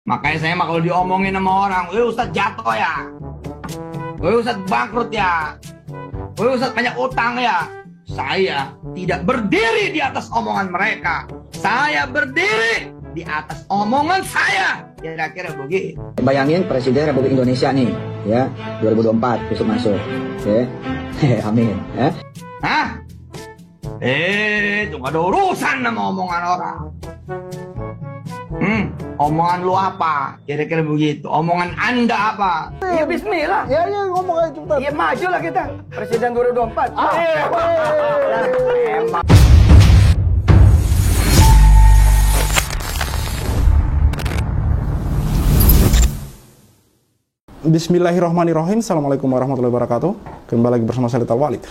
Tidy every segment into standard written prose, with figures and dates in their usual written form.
Makanya saya mah kalau diomongin sama orang, weh Ustadz jatuh ya, weh Ustadz bangkrut ya, weh Ustadz banyak utang ya. Saya tidak berdiri di atas omongan mereka. Saya berdiri di atas omongan saya. Kira-kira begitu. Bayangin Presiden Republik Indonesia nih, ya, 2024 besok masuk, ya. Amin, ya. Hah? Itu gak ada urusan sama omongan orang. Omongan lu apa? Kira-kira begitu. Omongan Anda apa? Ya bismillah. Ya ngomong aja cepetan. Ya maju lah kita. Presiden 2024. Emang. Bismillahirrahmanirrahim. Assalamualaikum warahmatullahi wabarakatuh. Kembali lagi bersama saya Lita Walid.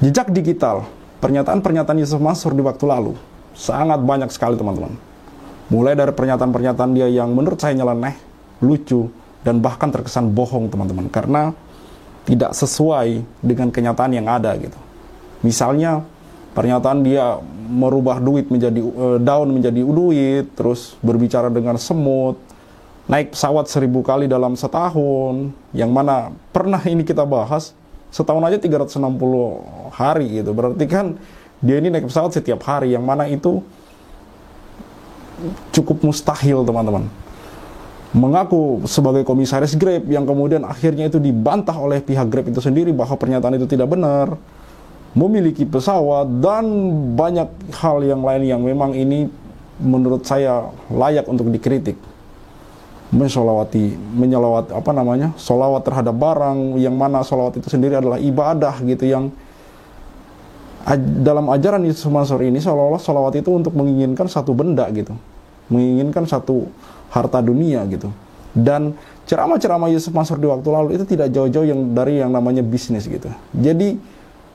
Jejak digital, pernyataan-pernyataan Yusuf Mansur di waktu lalu sangat banyak sekali teman-teman. Mulai dari pernyataan-pernyataan dia yang menurut saya nyeleneh, lucu, dan bahkan terkesan bohong teman-teman, karena tidak sesuai dengan kenyataan yang ada gitu. Misalnya pernyataan dia merubah duit menjadi daun menjadi duit, terus berbicara dengan semut, naik pesawat 1000 kali dalam setahun, yang mana pernah ini kita bahas, setahun aja 360 hari gitu. Berarti kan dia ini naik pesawat setiap hari, yang mana itu cukup mustahil teman-teman. Mengaku sebagai komisaris Grab, yang kemudian akhirnya itu dibantah oleh pihak Grab itu sendiri bahwa pernyataan itu tidak benar, memiliki pesawat, dan banyak hal yang lain yang memang ini menurut saya layak untuk dikritik. Menyolawat solawat terhadap barang, yang mana solawat itu sendiri adalah ibadah gitu, yang dalam ajaran Yusuf Mansur ini seolah-olah solawat itu untuk menginginkan satu benda gitu, menginginkan satu harta dunia gitu. Dan ceramah-ceramah Yusuf Mansur di waktu lalu itu tidak jauh-jauh dari yang namanya bisnis gitu. Jadi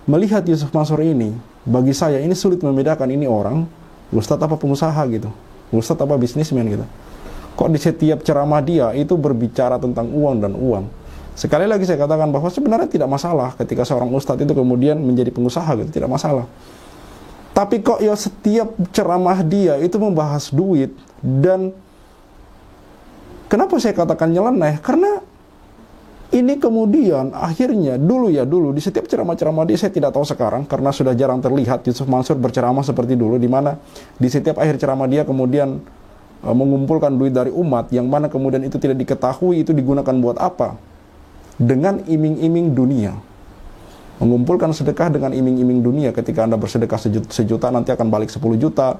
melihat Yusuf Mansur ini, bagi saya ini sulit membedakan ini orang ustadz apa pengusaha gitu, ustadz apa bisnismen gitu. Kok di setiap ceramah dia itu berbicara tentang uang dan uang. Sekali lagi saya katakan bahwa sebenarnya tidak masalah ketika seorang ustadz itu kemudian menjadi pengusaha gitu, tidak masalah. Tapi kok ya setiap ceramah dia itu membahas duit. Dan kenapa saya katakan nyeleneh? Karena ini kemudian akhirnya dulu di setiap ceramah-ceramah dia, saya tidak tahu sekarang karena sudah jarang terlihat Yusuf Mansur berceramah seperti dulu, di mana di setiap akhir ceramah dia kemudian mengumpulkan duit dari umat, yang mana kemudian itu tidak diketahui itu digunakan buat apa, dengan iming-iming dunia. Mengumpulkan sedekah dengan iming-iming dunia. Ketika Anda bersedekah sejuta nanti akan balik 10 juta.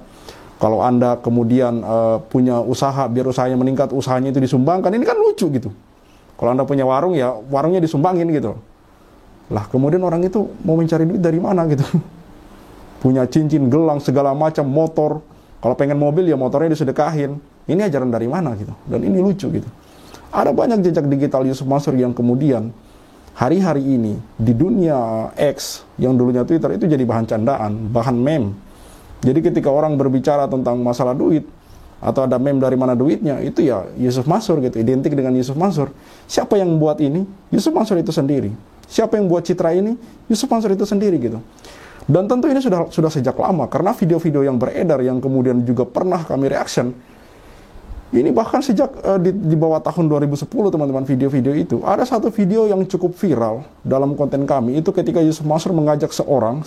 Kalau Anda kemudian punya usaha, biar usahanya meningkat, usahanya itu disumbangkan. Ini kan lucu gitu. Kalau Anda punya warung, ya warungnya disumbangin gitu. Lah kemudian orang itu mau mencari duit dari mana gitu. Punya cincin, gelang, segala macam, motor. Kalau pengen mobil ya motornya disedekahin. Ini ajaran dari mana gitu. Dan ini lucu gitu. Ada banyak jejak digital Yusuf Mansur yang kemudian hari-hari ini di dunia X, yang dulunya Twitter, itu jadi bahan candaan, bahan meme. Jadi ketika orang berbicara tentang masalah duit, atau ada meme dari mana duitnya, itu ya Yusuf Mansur gitu, identik dengan Yusuf Mansur. Siapa yang buat ini? Yusuf Mansur itu sendiri. Siapa yang buat citra ini? Yusuf Mansur itu sendiri gitu. Dan tentu ini sudah sejak lama, karena video-video yang beredar yang kemudian juga pernah kami reaction, ini bahkan sejak di bawah tahun 2010 teman-teman, video-video itu. Ada satu video yang cukup viral dalam konten kami, itu ketika Yusuf Mansur mengajak seseorang,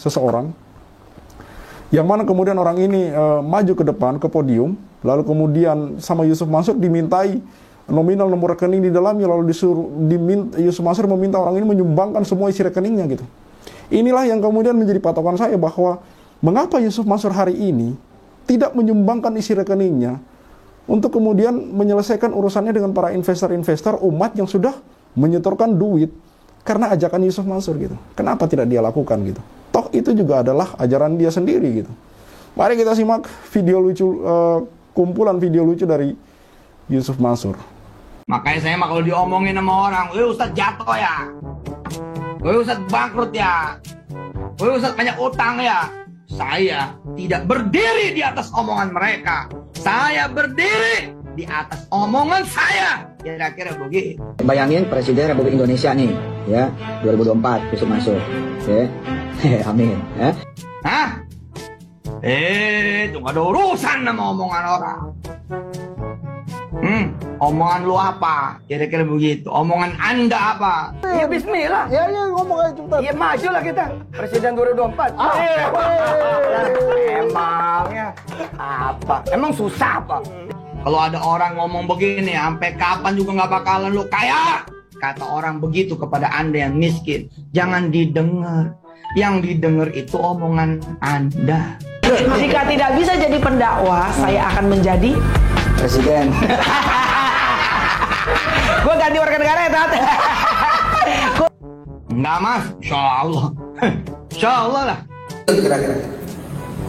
yang mana kemudian orang ini maju ke depan, ke podium, lalu kemudian sama Yusuf Mansur dimintai nominal nomor rekening di dalamnya, lalu Yusuf Mansur meminta orang ini menyumbangkan semua isi rekeningnya gitu. Inilah yang kemudian menjadi patokan saya bahwa mengapa Yusuf Mansur hari ini tidak menyumbangkan isi rekeningnya untuk kemudian menyelesaikan urusannya dengan para investor-investor umat yang sudah menyetorkan duit karena ajakan Yusuf Mansur gitu. Kenapa tidak dia lakukan gitu? Toh itu juga adalah ajaran dia sendiri gitu. Mari kita simak video lucu, kumpulan video lucu dari Yusuf Mansur. Makanya saya mah kalau diomongin sama orang, weh Ustadz jatuh ya, weh Ustadz bangkrut ya, weh Ustadz banyak utang ya. Saya tidak berdiri di atas omongan mereka. Saya berdiri di atas omongan saya. Kira-kira begitu. Bayangin Presiden Republik Indonesia nih, ya, 2024 besok masuk, ya. Amin, ya. Hah? Itu gak ada urusan sama omongan orang. Omongan lu apa? Kira-kira begitu. Omongan Anda apa? Ya bismillah. Ya ngomong aja cepetan. Ya maju lah kita. Presiden 2024. Emangnya apa? Emang susah apa? Kalau ada orang ngomong begini, sampai kapan juga nggak bakalan lu kaya. Kata orang begitu kepada Anda yang miskin. Jangan didengar. Yang didengar itu omongan Anda. Jika tidak bisa jadi pendakwah, saya akan menjadi Presiden. gue ganti warga negara ya, Tat. Enggak, Mas. Insya Allah. Insya Allah lah. Kira-kira.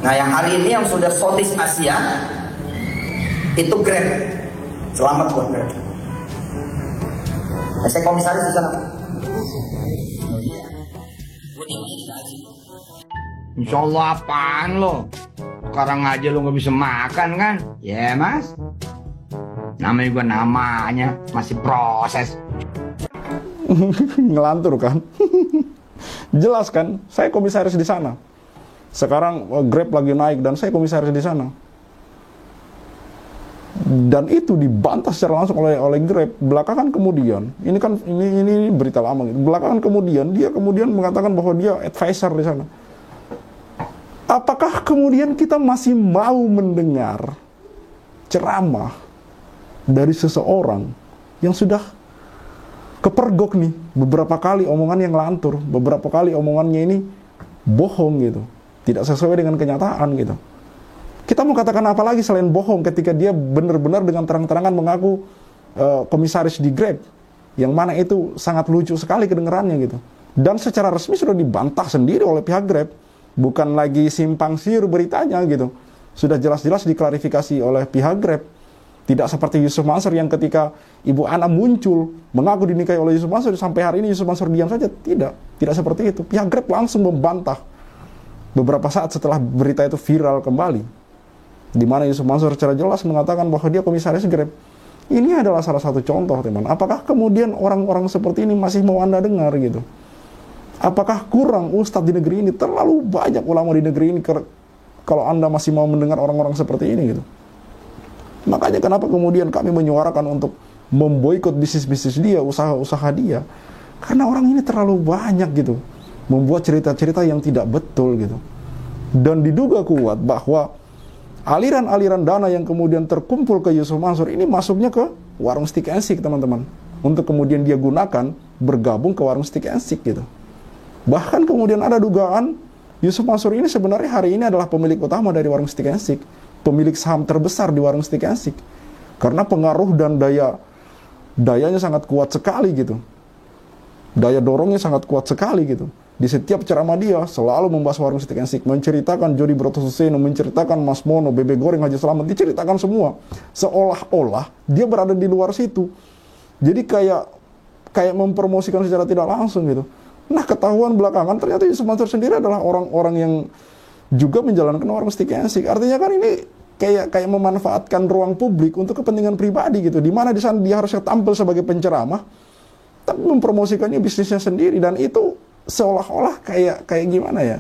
Nah, yang hari ini yang sudah Southeast Asia itu Grab. Selamat buat Grab. Saya komisaris di sana. Insya Allah apaan lo? Sekarang aja lo nggak bisa makan kan? Ya Mas. Namanya juga namanya masih proses. Ngelantur kan. Jelas kan, saya komisaris di sana. Sekarang Grab lagi naik dan saya komisaris di sana. Dan itu dibantah secara langsung oleh Grab. Belakangan kemudian, ini berita lama gitu. Belakangan kemudian dia mengatakan bahwa dia advisor di sana. Apakah kemudian kita masih mau mendengar ceramah dari seseorang yang sudah kepergok nih beberapa kali omongan yang lantur, beberapa kali omongannya ini bohong gitu, tidak sesuai dengan kenyataan gitu. Kita mau katakan apa lagi selain bohong ketika dia benar-benar dengan terang-terangan mengaku komisaris di Grab, yang mana itu sangat lucu sekali kedengarannya gitu. Dan secara resmi sudah dibantah sendiri oleh pihak Grab, bukan lagi simpang siur beritanya gitu. Sudah jelas-jelas diklarifikasi oleh pihak Grab. Tidak seperti Yusuf Mansur yang ketika Ibu Ana muncul mengaku dinikahi oleh Yusuf Mansur, sampai hari ini Yusuf Mansur diam saja. Tidak seperti itu. Pihak Grab langsung membantah beberapa saat setelah berita itu viral kembali, di mana Yusuf Mansur secara jelas mengatakan bahwa dia komisaris Grab. Ini adalah salah satu contoh, teman. Apakah kemudian orang-orang seperti ini masih mau Anda dengar gitu? Apakah kurang ustadz di negeri ini? Terlalu banyak ulama di negeri ini kalau Anda masih mau mendengar orang-orang seperti ini gitu. Makanya kenapa kemudian kami menyuarakan untuk memboikot bisnis-bisnis dia, usaha-usaha dia. Karena orang ini terlalu banyak gitu, membuat cerita-cerita yang tidak betul gitu. Dan diduga kuat bahwa aliran-aliran dana yang kemudian terkumpul ke Yusuf Mansur ini masuknya ke warung stick and stick, teman-teman. Untuk kemudian dia gunakan bergabung ke warung stick and stick gitu. Bahkan kemudian ada dugaan Yusuf Mansur ini sebenarnya hari ini adalah pemilik utama dari warung stick and stick, pemilik saham terbesar di warung stick and stick. Karena pengaruh dan dayanya sangat kuat sekali gitu. Daya dorongnya sangat kuat sekali gitu. Di setiap ceramah dia selalu membahas warung stick and stick, menceritakan Jody Brotosuseno, menceritakan Mas Mono, Bebek Goreng, Haji Selamat, diceritakan semua. Seolah-olah dia berada di luar situ. Jadi kayak mempromosikan secara tidak langsung gitu. Nah, ketahuan belakangan ternyata Yusuf Mansur sendiri adalah orang-orang yang juga menjalankan warung stick and stick. Artinya kan ini kayak memanfaatkan ruang publik untuk kepentingan pribadi gitu. Di mana di sana dia harusnya tampil sebagai penceramah, tapi mempromosikannya bisnisnya sendiri, dan itu seolah-olah kayak gimana ya?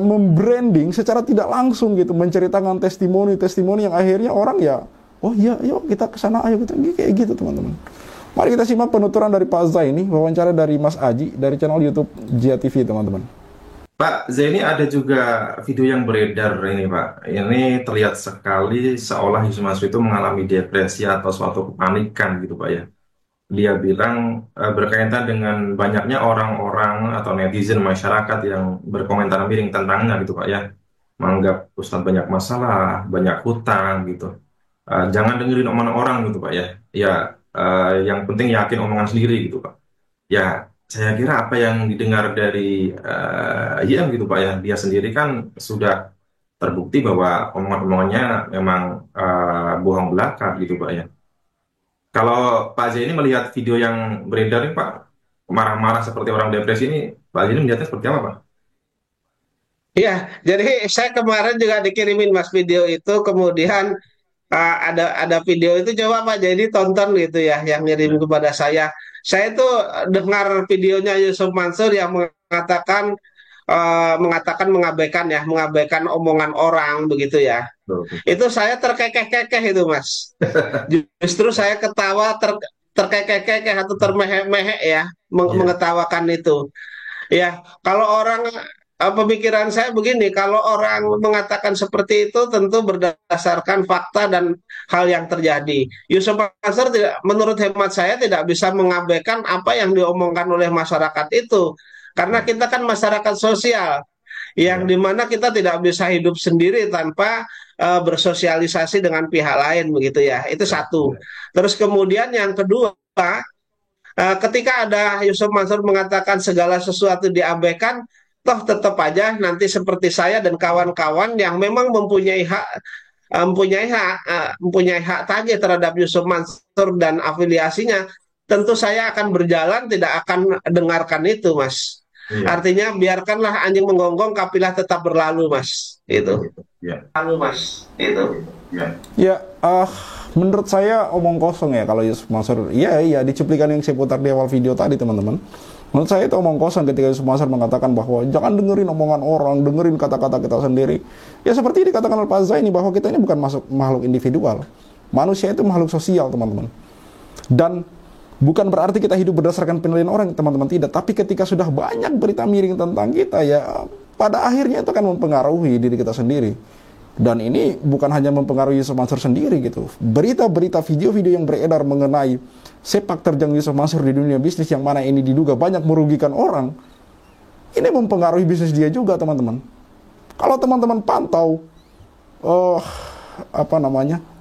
Membranding secara tidak langsung gitu, menceritakan testimoni yang akhirnya orang ya, oh iya, yuk kita ke sana, ayo kita kayak gitu, teman-teman. Mari kita simak penuturan dari Pak Zaini, wawancara dari Mas Aji dari channel YouTube Jia TV, teman-teman. Pak Zaini, ada juga video yang beredar ini, Pak. Ini terlihat sekali seolah Yusuf Mansur itu mengalami depresi atau suatu kepanikan gitu, Pak ya. Dia bilang berkaitan dengan banyaknya orang-orang atau netizen masyarakat yang berkomentar miring tentangnya gitu, Pak ya. Menganggap Ustadz banyak masalah, banyak hutang gitu. Jangan dengerin omongan orang gitu, Pak ya. Ya, yang penting yakin omongan sendiri gitu, Pak. Ya, saya kira apa yang didengar dari YM gitu, Pak ya. Dia sendiri kan sudah terbukti bahwa omongan-omongannya memang bohong belaka gitu, Pak ya. Kalau Pak Zaini melihat video yang beredar ini, Pak, marah-marah seperti orang depresi ini, Pak Zaini melihatnya seperti apa, Pak? Iya, jadi saya kemarin juga dikirimin Mas video itu, kemudian ada video itu, coba Pak jadi tonton gitu ya, yang ngirim kepada saya. Saya tuh dengar videonya Yusuf Mansur yang mengatakan mengatakan mengabaikan omongan orang begitu ya. Betul. Itu saya terkekeh-kekeh itu Mas. Justru saya ketawa terkekeh-kekeh atau termehek-mehek ya, Iya. mengetawakan itu. Ya, kalau orang pemikiran saya begini, kalau orang mengatakan seperti itu tentu berdasarkan fakta dan hal yang terjadi. Yusuf Mansur tidak, menurut hemat saya tidak bisa mengabaikan apa yang diomongkan oleh masyarakat itu, karena kita kan masyarakat sosial yang Iya. dimana kita tidak bisa hidup sendiri tanpa bersosialisasi dengan pihak lain begitu ya. Itu satu. Iya. Terus kemudian yang kedua, ketika ada Yusuf Mansur mengatakan segala sesuatu diabaikan, toh tetap aja nanti seperti saya dan kawan-kawan yang memang mempunyai hak tagih terhadap Yusuf Mansur dan afiliasinya, tentu saya akan berjalan tidak akan dengarkan itu, Mas. Iya. Artinya biarkanlah anjing menggonggong, kapilah tetap berlalu, Mas. Itu. Iya. Lalu, Mas. Itu. Iya. Ya, menurut saya omong kosong ya kalau Yusuf Mansur. Iya, di cuplikan yang saya putar di awal video tadi, teman-teman. Menurut saya itu omong kosong ketika Yusuf Mansur mengatakan bahwa jangan dengerin omongan orang, dengerin kata-kata kita sendiri. Ya seperti dikatakan oleh Pak Zaini bahwa kita ini bukan makhluk individual. Manusia itu makhluk sosial, teman-teman. Dan bukan berarti kita hidup berdasarkan penilaian orang, teman-teman, tidak. Tapi ketika sudah banyak berita miring tentang kita, ya pada akhirnya itu akan mempengaruhi diri kita sendiri. Dan ini bukan hanya mempengaruhi Yusuf Mansur sendiri gitu. Berita-berita, video-video yang beredar mengenai sepak terjang Yusuf Mansur di dunia bisnis yang mana ini diduga banyak merugikan orang, ini mempengaruhi bisnis dia juga, teman-teman. Kalau teman-teman pantau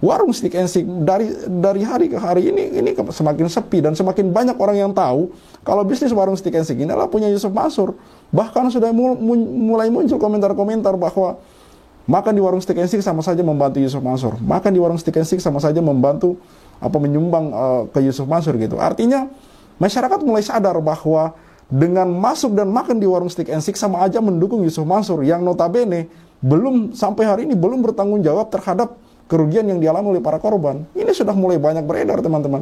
warung stick and stick dari hari ke hari ini semakin sepi dan semakin banyak orang yang tahu kalau bisnis warung stick and stick ini adalah punya Yusuf Mansur. Bahkan sudah mulai muncul komentar-komentar bahwa makan di warung stick and stick sama saja membantu Yusuf Mansur. Makan di warung stick and stick sama saja membantu menyumbang ke Yusuf Mansur gitu. Artinya masyarakat mulai sadar bahwa dengan masuk dan makan di warung stick and stick sama aja mendukung Yusuf Mansur yang notabene belum sampai hari ini belum bertanggung jawab terhadap kerugian yang dialami oleh para korban. Ini sudah mulai banyak beredar, teman-teman.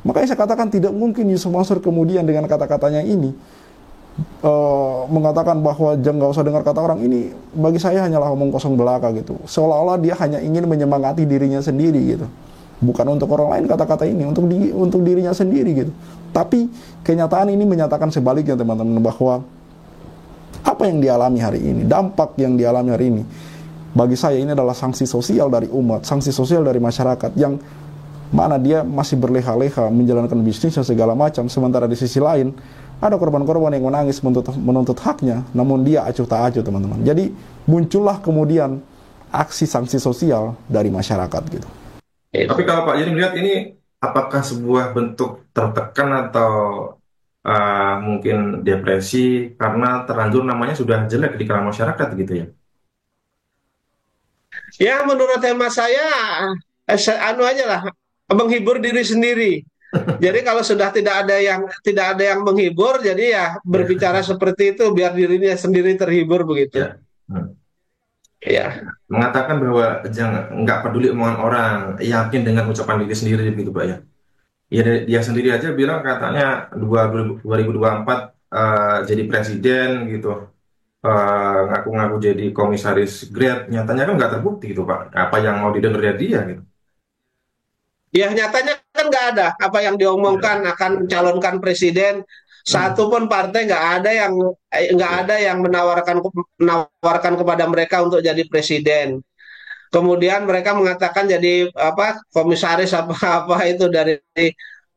Makanya saya katakan tidak mungkin Yusuf Mansur kemudian dengan kata-katanya ini mengatakan bahwa jangan, nggak usah dengar kata orang. Ini bagi saya hanyalah omong kosong belaka gitu. Seolah-olah dia hanya ingin menyemangati dirinya sendiri gitu. Bukan untuk orang lain kata-kata ini, untuk dirinya sendiri gitu. Tapi kenyataan ini menyatakan sebaliknya, teman-teman, bahwa apa yang dialami hari ini, dampak yang dialami hari ini, bagi saya ini adalah sanksi sosial dari umat, sanksi sosial dari masyarakat yang mana dia masih berleha-leha menjalankan bisnis dan segala macam, sementara di sisi lain ada korban-korban yang menangis menuntut haknya, namun dia acuh tak acuh, teman-teman. Jadi muncullah kemudian aksi sanksi sosial dari masyarakat gitu. Tapi kalau Pak Jadi melihat ini, apakah sebuah bentuk tertekan atau mungkin depresi karena terlanjur namanya sudah jelek di kalangan masyarakat gitu ya? Ya, menurut hemat saya, aja lah, menghibur diri sendiri. Jadi kalau sudah tidak ada yang menghibur, jadi ya berbicara seperti itu biar dirinya sendiri terhibur begitu. Ya. Ya. Mengatakan bahwa jangan, nggak peduli omongan orang, yakin dengan ucapan diri sendiri gitu Pak ya. Ya dia sendiri aja bilang katanya 2024 jadi presiden gitu, ngaku-ngaku jadi komisaris grade, nyatanya kan nggak terbukti gitu Pak. Apa yang mau didengar dari dia gitu? Ya nyatanya kan nggak ada apa yang diomongkan akan mencalonkan presiden. Satu pun partai nggak ada yang menawarkan kepada mereka untuk jadi presiden. Kemudian mereka mengatakan jadi komisaris apa itu dari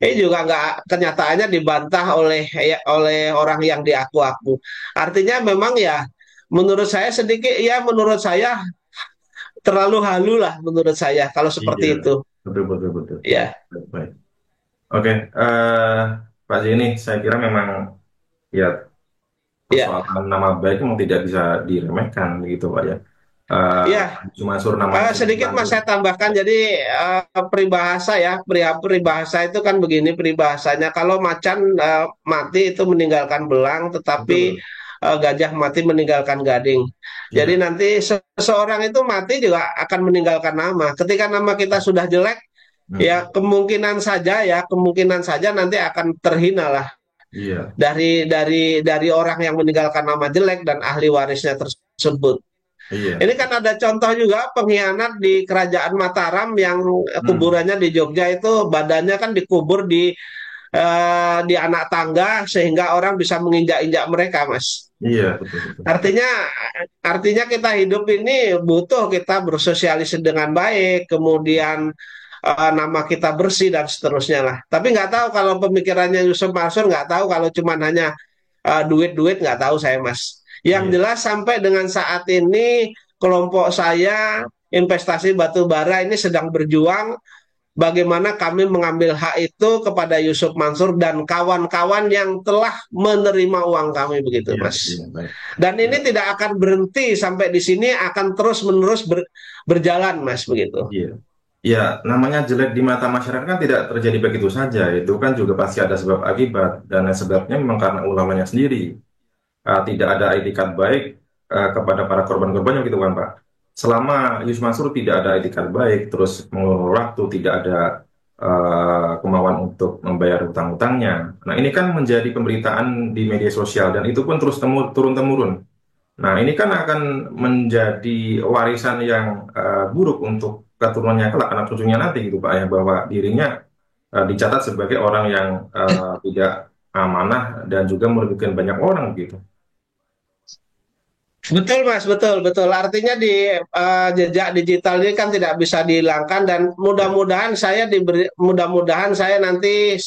ini juga nggak, kenyataannya dibantah oleh orang yang diaku-aku. Artinya memang ya menurut saya terlalu halu lah menurut saya kalau seperti Iya, itu. betul. Ya. Baik. Oke, Pak Zeni, saya kira memang ya Ya. persoalan nama baik memang tidak bisa diremehkan begitu Pak ya. Ya. Cuma suruh namanya Sedikit Mas saya tambahkan, jadi peribahasa ya, peribahasa itu kan begini peribahasanya, kalau macan mati itu meninggalkan belang, tetapi gajah mati meninggalkan gading. Jadi Iya. nanti seseorang itu mati juga akan meninggalkan nama. Ketika nama kita sudah jelek, ya kemungkinan saja nanti akan terhina lah Iya. dari orang yang meninggalkan nama jelek dan ahli warisnya tersebut. Iya. Ini kan ada contoh juga pengkhianat di Kerajaan Mataram yang Hmm. kuburannya di Jogja itu badannya kan dikubur di anak tangga sehingga orang bisa menginjak-injak mereka, Mas. Iya, betul betul. Artinya artinya kita hidup ini butuh kita bersosialisasi dengan baik, kemudian nama kita bersih dan seterusnya lah. Tapi nggak tahu kalau pemikirannya Yusuf Mansur, nggak tahu kalau cuman hanya duit-duit, nggak tahu saya, Mas. Yang Iya. jelas sampai dengan saat ini kelompok saya investasi batu bara ini sedang berjuang bagaimana kami mengambil hak itu kepada Yusuf Mansur dan kawan-kawan yang telah menerima uang kami begitu, Iya, iya, Mas. baik. Dan Ya, ini tidak akan berhenti sampai di sini, akan terus-menerus berjalan, Mas, begitu. iya. Ya, namanya jelek di mata masyarakat kan tidak terjadi begitu saja. Itu kan juga pasti ada sebab akibat. Dan sebabnya memang karena ulamanya sendiri. Tidak ada itikat baik kepada para korban-korbannya gitu kan Pak. Selama Yus Mansur tidak ada itikat baik, terus mengulur waktu, tidak ada kemauan untuk membayar hutang-hutangnya. Nah ini kan menjadi pemberitaan di media sosial dan itu pun terus turun-temurun. Nah ini kan akan menjadi warisan yang buruk untuk keturunannya kelak, anak cucunya nanti gitu Pak ya, bahwa dirinya dicatat sebagai orang yang tidak amanah dan juga merugikan banyak orang gitu. Betul, Mas, betul, betul. Artinya di jejak digital ini kan tidak bisa dihilangkan dan Ya, mudah-mudahan saya nanti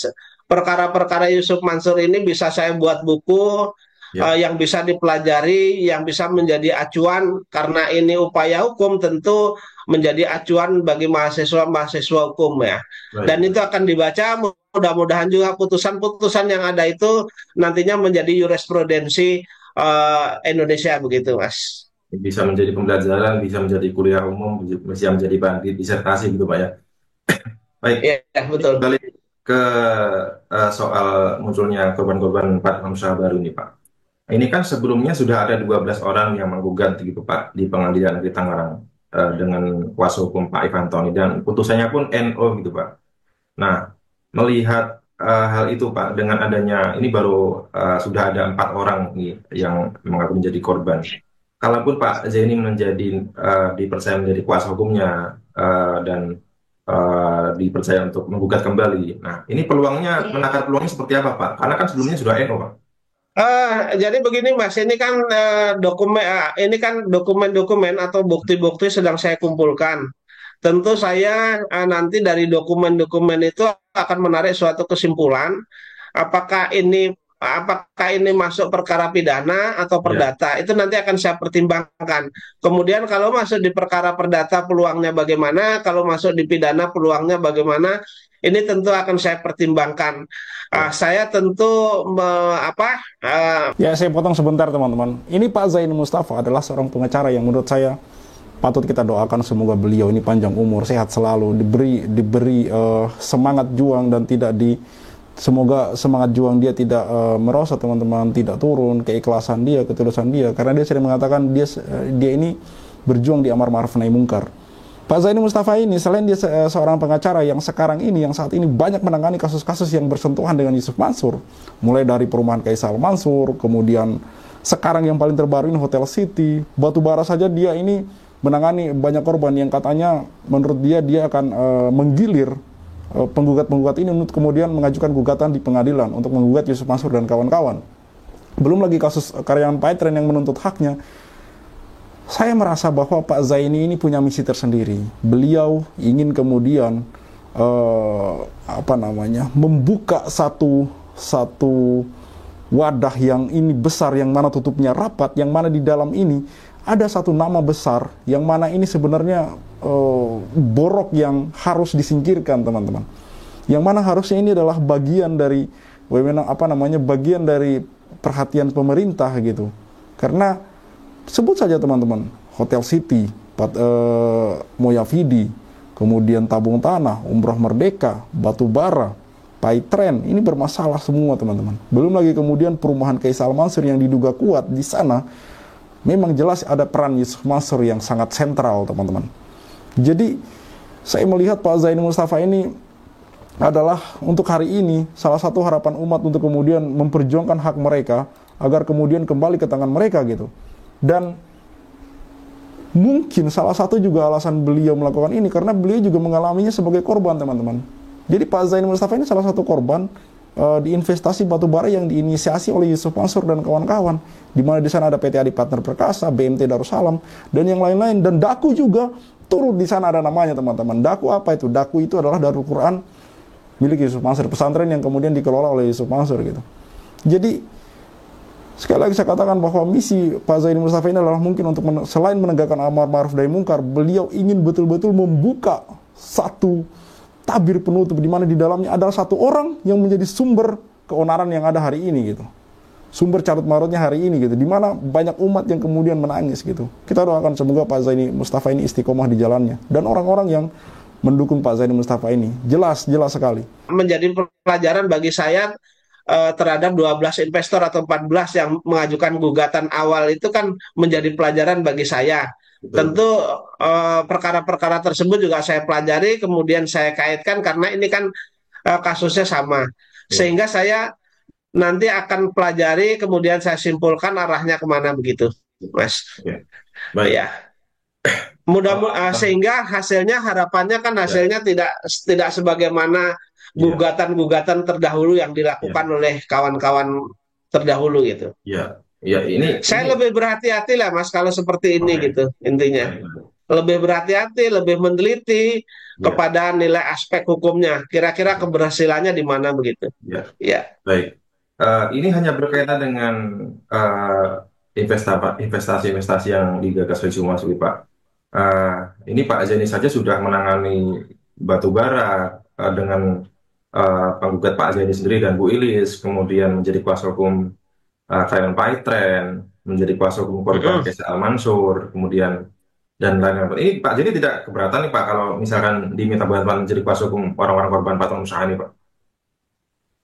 perkara-perkara Yusuf Mansur ini bisa saya buat buku ya, yang bisa dipelajari, yang bisa menjadi acuan karena ini upaya hukum tentu menjadi acuan bagi mahasiswa-mahasiswa hukum ya. Dan baik. itu akan dibaca, mudah-mudahan juga putusan-putusan yang ada itu nantinya menjadi jurisprudensi Indonesia begitu, Mas. Bisa menjadi pembelajaran, bisa menjadi kuliah umum, bisa menjadi bahan disertasi gitu Pak ya. Baik, Ya, ya, betul. kembali ke soal munculnya korban-korban Pak Hamzah baru ini Pak. Ini kan sebelumnya sudah ada 12 orang yang menggugat gitu Pak di Pengadilan Negeri Tangerang dengan kuasa hukum Pak Ivan Tony dan putusannya pun NO gitu Pak. Nah, melihat hal itu Pak dengan adanya ini baru sudah ada 4 orang nih yang mengaku menjadi korban. Kalaupun Pak Zaini dipercaya menjadi kuasa hukumnya dan dipercaya untuk menggugat kembali. Nah, ini peluangnya, menakar peluangnya seperti apa Pak? Karena kan sebelumnya sudah NO Pak. Jadi begini, Mas, ini kan dokumen-dokumen atau bukti-bukti sedang saya kumpulkan. Tentu saya nanti dari dokumen-dokumen itu akan menarik suatu kesimpulan apakah ini masuk perkara pidana atau Ya, perdata. Itu nanti akan saya pertimbangkan. Kemudian kalau masuk di perkara perdata peluangnya bagaimana, kalau masuk di pidana peluangnya bagaimana, ini tentu akan saya pertimbangkan. ya, Saya tentu Ya, saya potong sebentar teman-teman. Ini Pak Zaini Mustafa adalah seorang pengacara yang menurut saya patut kita doakan semoga beliau ini panjang umur, sehat selalu, diberi semangat juang dan semoga semangat juang dia tidak merosot teman-teman, tidak turun, keikhlasan dia, ketulusan dia, karena dia sering mengatakan dia ini berjuang di amar ma'ruf nahi mungkar. Pak Zaini Mustafa ini selain dia seorang pengacara yang saat ini banyak menangani kasus-kasus yang bersentuhan dengan Yusuf Mansur, mulai dari perumahan Kaisal Mansur, kemudian sekarang yang paling terbaru ini Hotel City, batubara saja dia ini menangani banyak korban yang katanya menurut dia akan menggilir penggugat-penggugat ini untuk kemudian mengajukan gugatan di pengadilan untuk menggugat Yusuf Mansur dan kawan-kawan. Belum lagi kasus karyawan Paytren yang menuntut haknya. Saya merasa bahwa Pak Zaini ini punya misi tersendiri. Beliau ingin kemudian membuka satu wadah yang ini besar, yang mana tutupnya rapat, yang mana di dalam ini ada satu nama besar, yang mana ini sebenarnya borok yang harus disingkirkan teman-teman. Yang mana harusnya ini adalah bagian dari bagian dari perhatian pemerintah gitu. Karena sebut saja teman-teman, Hotel City, Moyavidi, kemudian tabung tanah, Umroh Merdeka, batubara, Paytren, ini bermasalah semua teman-teman. Belum lagi kemudian perumahan Kaisal Mansur yang diduga kuat di sana, memang jelas ada peran Yusuf Mansur yang sangat sentral teman-teman. Jadi saya melihat Pak Zaini Mustafa ini adalah untuk hari ini salah satu harapan umat untuk kemudian memperjuangkan hak mereka agar kemudian kembali ke tangan mereka gitu. Dan mungkin salah satu juga alasan beliau melakukan ini karena beliau juga mengalaminya sebagai korban, teman-teman. Jadi Pak Zaini Mustafa ini salah satu korban di investasi batubara yang diinisiasi oleh Yusuf Mansur dan kawan-kawan, di mana di sana ada PT Adi Partner Perkasa, BMT Darussalam, dan yang lain-lain. Dan Daku juga turut di sana, ada namanya, teman-teman. Daku apa itu? Daku itu adalah Darul Quran milik Yusuf Mansur, pesantren yang kemudian dikelola oleh Yusuf Mansur gitu. Jadi sekali lagi saya katakan bahwa misi Pak Zaini Mustafa ini adalah mungkin untuk selain menegakkan amar ma'ruf nahi munkar, beliau ingin betul-betul membuka satu tabir penutup di mana di dalamnya adalah satu orang yang menjadi sumber keonaran yang ada hari ini gitu. Sumber carut marutnya hari ini gitu, di mana banyak umat yang kemudian menangis gitu. Kita doakan semoga Pak Zaini Mustafa ini istiqomah di jalannya, dan orang-orang yang mendukung Pak Zaini Mustafa ini jelas sekali. Menjadi pelajaran bagi saya terhadap 12 investor atau 14 yang mengajukan gugatan awal itu kan menjadi pelajaran bagi saya. Tentu perkara-perkara tersebut juga saya pelajari, kemudian saya kaitkan karena ini kan kasusnya sama. Sehingga saya nanti akan pelajari, kemudian saya simpulkan arahnya kemana begitu, Mas. Baik. Ya. Sehingga hasilnya, harapannya kan hasilnya tidak sebagaimana gugatan-gugatan terdahulu yang dilakukan oleh kawan-kawan terdahulu gitu. Ya, Saya lebih berhati-hati lah, Mas, kalau seperti ini gitu intinya. Lebih berhati-hati, lebih meneliti kepada nilai aspek hukumnya. Kira-kira keberhasilannya di mana begitu. Ya. Baik. Ini hanya berkaitan dengan investasi-investasi yang digagas oleh Yusuf Mansur, Pak. Ini Pak Zaini saja sudah menangani batubara dengan penggugat Pak Zaini sendiri dan Bu Ilis, kemudian menjadi kuasa hukum Thailand Paitren, menjadi kuasa hukum korban Kaisar Al-Mansur, kemudian dan lain-lain. Ini Pak Zaini tidak keberatan nih Pak kalau misalkan diminta bantuan menjadi kuasa hukum orang-orang korban patung usaha ini, Pak?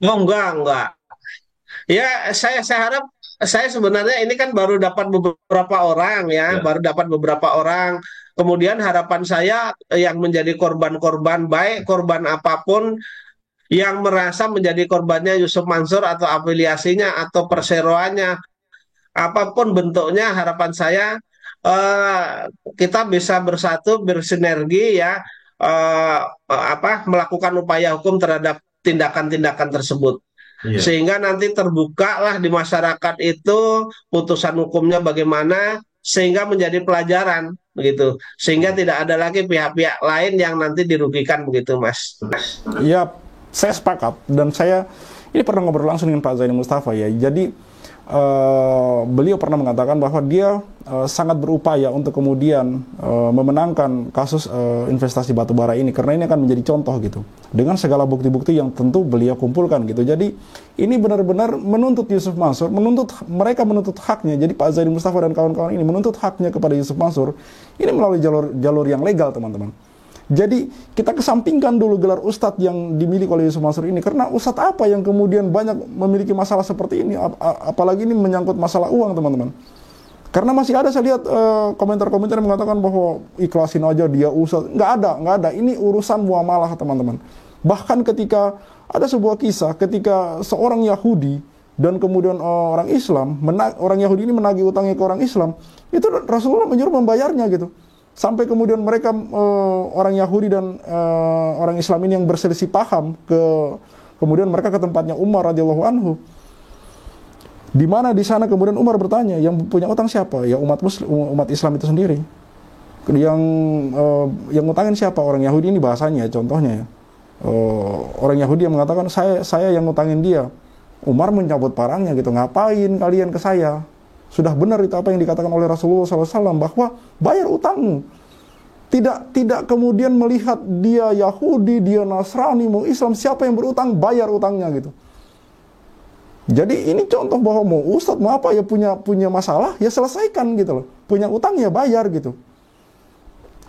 Oh, enggak. Ya, saya harap, saya sebenarnya ini kan baru dapat beberapa orang baru dapat beberapa orang. Kemudian harapan saya yang menjadi korban-korban, baik korban apapun yang merasa menjadi korbannya Yusuf Mansur atau afiliasinya atau perseroannya, apapun bentuknya, harapan saya kita bisa bersatu, bersinergi melakukan upaya hukum terhadap tindakan-tindakan tersebut. Sehingga nanti terbukalah di masyarakat itu putusan hukumnya bagaimana, sehingga menjadi pelajaran begitu, sehingga tidak ada lagi pihak-pihak lain yang nanti dirugikan begitu, Mas. Ya, saya sepakat, dan saya ini pernah ngobrol langsung dengan Pak Zaini Mustafa ya. Jadi beliau pernah mengatakan bahwa dia sangat berupaya untuk kemudian memenangkan kasus investasi batubara ini, karena ini akan menjadi contoh gitu, dengan segala bukti-bukti yang tentu beliau kumpulkan gitu. Jadi ini benar-benar menuntut Yusuf Mansur, mereka menuntut haknya. Jadi Pak Zaini Mustafa dan kawan-kawan ini menuntut haknya kepada Yusuf Mansur ini melalui jalur yang legal, teman-teman. Jadi kita kesampingkan dulu gelar ustadz yang dimiliki oleh Yusuf Mansur ini, karena ustadz apa yang kemudian banyak memiliki masalah seperti ini, apalagi ini menyangkut masalah uang, teman-teman. Karena masih ada, saya lihat komentar-komentar yang mengatakan bahwa ikhlasin aja dia ustadz. Nggak ada. Ini urusan muamalah, teman-teman. Bahkan ketika ada sebuah kisah, ketika seorang Yahudi dan kemudian orang Islam, orang Yahudi ini menagih utangnya ke orang Islam, itu Rasulullah menyuruh membayarnya gitu. Sampai kemudian mereka orang Yahudi dan orang Islam ini yang berselisih paham, kemudian mereka ke tempatnya Umar radhiyallahu anhu, di mana di sana kemudian Umar bertanya, yang punya utang siapa? Ya umat Islam itu sendiri. Yang utangin siapa? Orang Yahudi ini bahasanya, contohnya ya. Orang Yahudi yang mengatakan saya yang ngutangin dia. Umar mencabut parangnya gitu. Ngapain kalian ke saya? Sudah benar itu apa yang dikatakan oleh Rasulullah SAW, bahwa bayar utangmu. Tidak kemudian melihat dia Yahudi, dia Nasrani, mau Islam, siapa yang berutang, bayar utangnya gitu. Jadi ini contoh bahwa mau ustadz, mau apa ya, punya masalah, ya selesaikan gitu loh. Punya utang ya bayar gitu.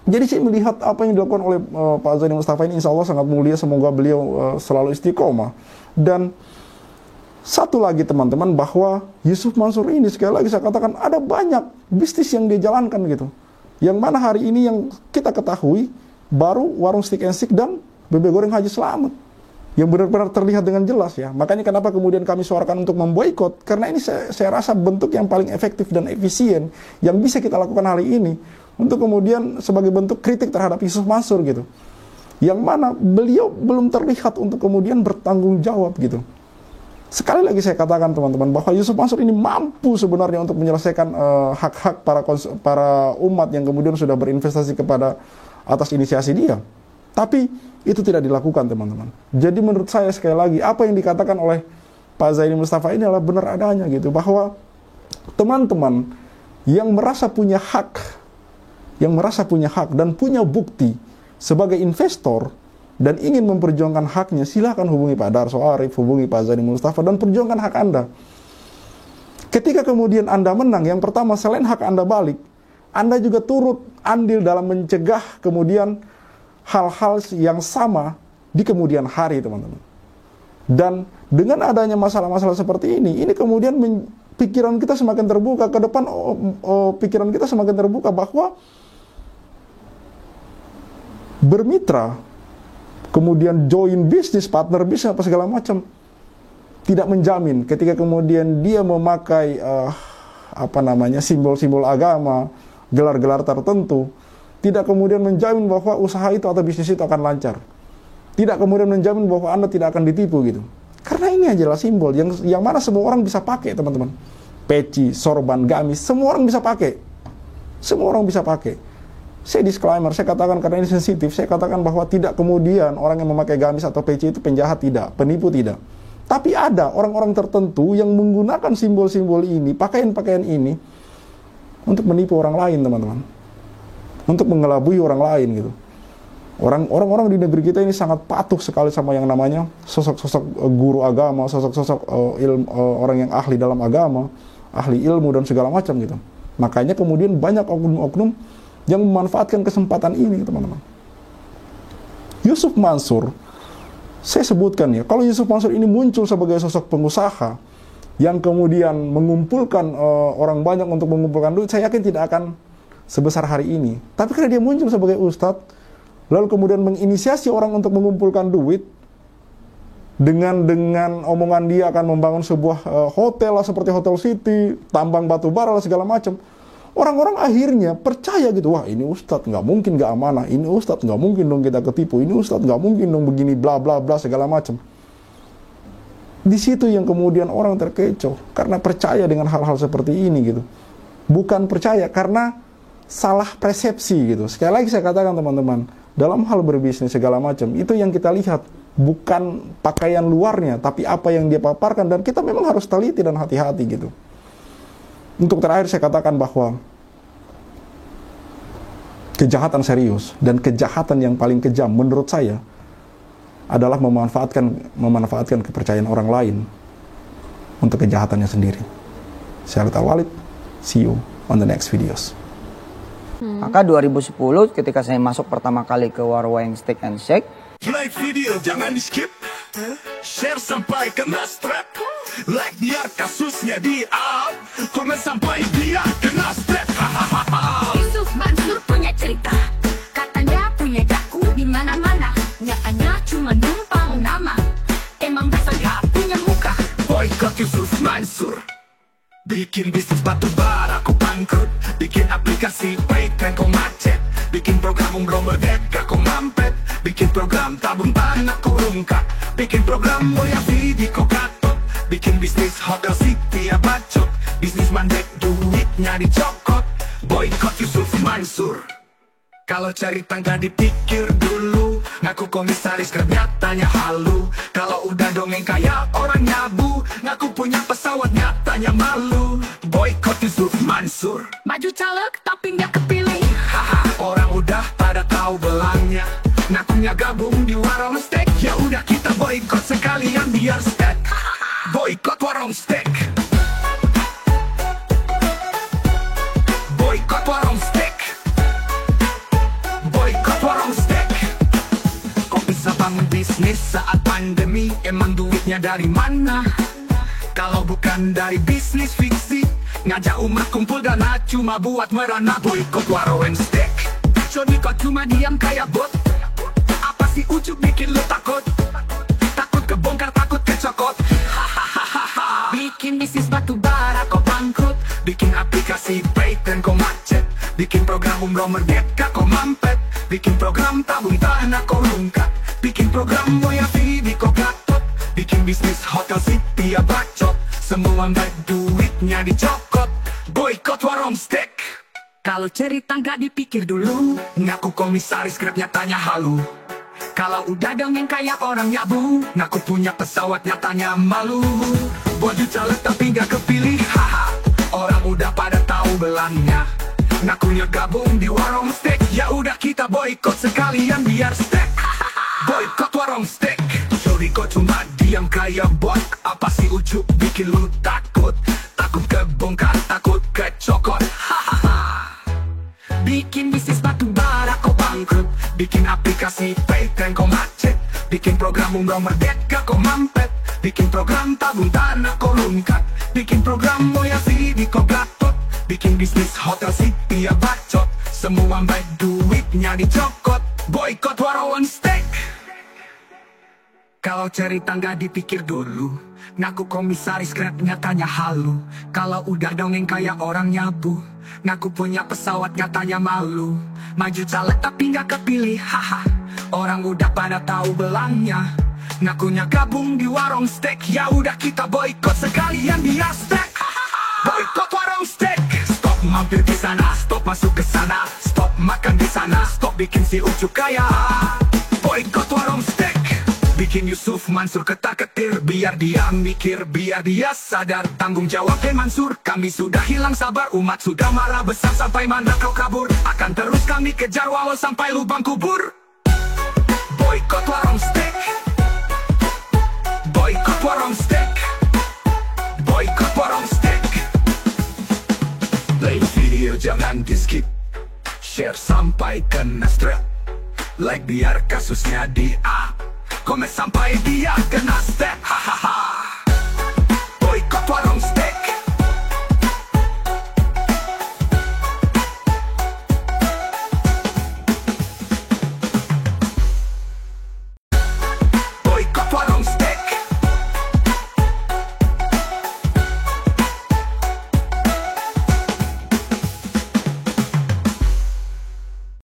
Jadi saya melihat apa yang dilakukan oleh Pak Zaini Mustafa ini insya Allah sangat mulia, semoga beliau selalu istiqomah. Dan satu lagi teman-teman, bahwa Yusuf Mansur ini sekali lagi saya katakan ada banyak bisnis yang dia jalankan gitu. Yang mana hari ini yang kita ketahui baru warung stick and stick dan bebek goreng Haji Selamat. yang benar-benar terlihat dengan jelas ya. Makanya kenapa kemudian kami suarakan untuk memboikot, karena ini saya rasa bentuk yang paling efektif dan efisien yang bisa kita lakukan hari ini untuk kemudian sebagai bentuk kritik terhadap Yusuf Mansur gitu. Yang mana beliau belum terlihat untuk kemudian bertanggung jawab gitu. Sekali lagi saya katakan teman-teman bahwa Yusuf Mansur ini mampu sebenarnya untuk menyelesaikan hak-hak para umat yang kemudian sudah berinvestasi kepada atas inisiasi dia. Tapi itu tidak dilakukan teman-teman. Jadi menurut saya sekali lagi apa yang dikatakan oleh Pak Zaini Mustafa ini adalah benar adanya gitu, bahwa teman-teman yang merasa punya hak dan punya bukti sebagai investor dan ingin memperjuangkan haknya, silahkan hubungi Pak Darso Arif, hubungi Pak Zaini Mustafa dan perjuangkan hak Anda. Ketika kemudian Anda menang, yang pertama selain hak Anda balik, Anda juga turut andil dalam mencegah kemudian hal-hal yang sama di kemudian hari teman-teman. Dan dengan adanya masalah-masalah seperti ini kemudian pikiran kita semakin terbuka ke depan, pikiran kita semakin terbuka bahwa bermitra, kemudian join bisnis, partner bisnis, apa segala macam, tidak menjamin ketika kemudian dia memakai simbol-simbol agama, gelar-gelar tertentu, tidak kemudian menjamin bahwa usaha itu atau bisnis itu akan lancar. Tidak kemudian menjamin bahwa Anda tidak akan ditipu gitu. Karena ini adalah simbol yang mana semua orang bisa pakai teman-teman. Peci, sorban, gamis, semua orang bisa pakai. Semua orang bisa pakai. Saya disclaimer, saya katakan karena ini sensitif, saya katakan bahwa tidak kemudian orang yang memakai gamis atau peci itu penjahat, tidak, penipu tidak. Tapi ada orang-orang tertentu yang menggunakan simbol-simbol ini, pakaian-pakaian ini untuk menipu orang lain teman-teman. Untuk mengelabui orang lain gitu. Orang-orang di negeri kita ini sangat patuh sekali sama yang namanya sosok-sosok guru agama, sosok-sosok orang yang ahli dalam agama, ahli ilmu dan segala macam gitu. Makanya kemudian banyak oknum-oknum yang memanfaatkan kesempatan ini teman-teman. Yusuf Mansur, saya sebutkan ya, kalau Yusuf Mansur ini muncul sebagai sosok pengusaha yang kemudian mengumpulkan orang banyak untuk mengumpulkan duit, saya yakin tidak akan sebesar hari ini. Tapi karena dia muncul sebagai ustadz, lalu kemudian menginisiasi orang untuk mengumpulkan duit, dengan omongan dia akan membangun sebuah hotel lah seperti Hotel City, tambang batu bara lah segala macam. Orang-orang akhirnya percaya gitu, wah ini ustadz nggak mungkin nggak amanah, ini ustadz nggak mungkin dong kita ketipu, ini ustadz nggak mungkin dong begini bla bla bla segala macam. Di situ yang kemudian orang terkecoh karena percaya dengan hal-hal seperti ini gitu. Bukan percaya karena salah persepsi gitu. Sekali lagi saya katakan teman-teman, dalam hal berbisnis segala macam, itu yang kita lihat bukan pakaian luarnya, tapi apa yang dia paparkan, dan kita memang harus teliti dan hati-hati gitu. Untuk terakhir saya katakan bahwa kejahatan serius dan kejahatan yang paling kejam menurut saya adalah memanfaatkan kepercayaan orang lain untuk kejahatannya sendiri. Saya Khalid Al-Walid, see you on the next videos. Maka 2010 ketika saya masuk pertama kali ke Warung Steak and Shake, like video jangan di skip, share sampai kena strap, like biar kasusnya di up, komen sampai dia kena strap. Yusuf Mansur punya cerita, katanya punya jaku di mana-mana, nyatanya cuma numpang nama, emang bisa nggak punya muka. Boykot Yusuf Mansur, bikin bisnis batu bara kau bangkrut, bikin aplikasi Paytran kau macet, bikin program umroh merdeka kau mampet, bikin program tabung tanah kau rungkak, bikin program Moya Vidi kau katot, bikin bisnis Hotel City ya bacot, bisnis mandek duitnya dicokot. Boykot Yusuf Mansur. Kalau cari tangga dipikir dulu, ngaku komisaris nyatanya halu. Kalau udah dongeng kayak orang nyabu, ngaku punya pesawat nyatanya malu. Boykot Yusuf Mansur. Maju caleg tapi nggak kepilih. Haha, orang udah pada tahu belangnya, ngakunya gabung di Warung Steak. Ya udah kita boykot sekalian biar steak. Boykot Warung Steak. Boykot Warung Steak. Boykot Warung Steak. Kok bisa bangun bisnis saat pandemi? Emang duitnya dari mana? Kalau bukan dari bisnis fiksi, ngajak umat kumpul dana cuma buat merana. Boykot Warung Steak. Jadi kok cuma diam kayak bot? Apa sih ujuk bikin lu takut? program umroh merdeka kau mampet, bikin program tabung tanah kau rungkat, bikin program Moya Vivi kau gatot, bikin bisnis hotel city ya bacot, semua baik duitnya dicokot, boykot warung steak. Kalau cerita nggak dipikir dulu, ngaku komisaris grabnya tanya halu. Kalau udah dongeng kayak orang nyabu, ngaku punya pesawat nyatanya malu. Baju caleg tapi nggak kepilih, haha. Orang udah pada tahu belangnya, ngakunya gabung di warung steak. Ya udah kita boykot sekalian biar steak. Boykot warung steak. Sorry kok cuma diam kayak bot. Apa sih ujuk bikin lu takut? Takut kebongkar, takut kecokot, hahaha. Bikin bisnis batu bara kau bangkrut, bikin aplikasi Paytren kau macet, bikin program umroh merdeka kau mampet, bikin program tabung tanah kau lungkat, bikin program Moya Vivi kau gatot, bikin bisnis hotel city ya bacot, semua baik duitnya dicokot, boykot warung steak. Kalau cerita nggak dipikir dulu, ngaku komisaris grabnya tanya halu. Kalau udah dongeng kayak orang nyabu, ngaku punya pesawat nyatanya malu. Maju caleg tapi nggak kepilih, haha. Orang udah pada tahu belangnya, ngakunya gabung di warung steak. Ya udah kita boykot sekalian biar steak. Boykot warung steak. Stop mampir di sana, stop masuk ke sana, stop makan di sana, stop bikin si ujuk kaya. Boykot warung steak. Bikin Yusuf Mansur ketar-ketir, biar dia mikir, biar dia sadar tanggung jawab. Mansur, kami sudah hilang sabar, umat sudah marah besar. Sampai mana kau kabur, akan terus kami kejar walau sampai lubang kubur. Boykot warung steak. Boykot warung steak. Boykot warung steak. Play video jangan di skip, share sampai kena strap, like biar kasusnya di up, komen sampai dia kena step.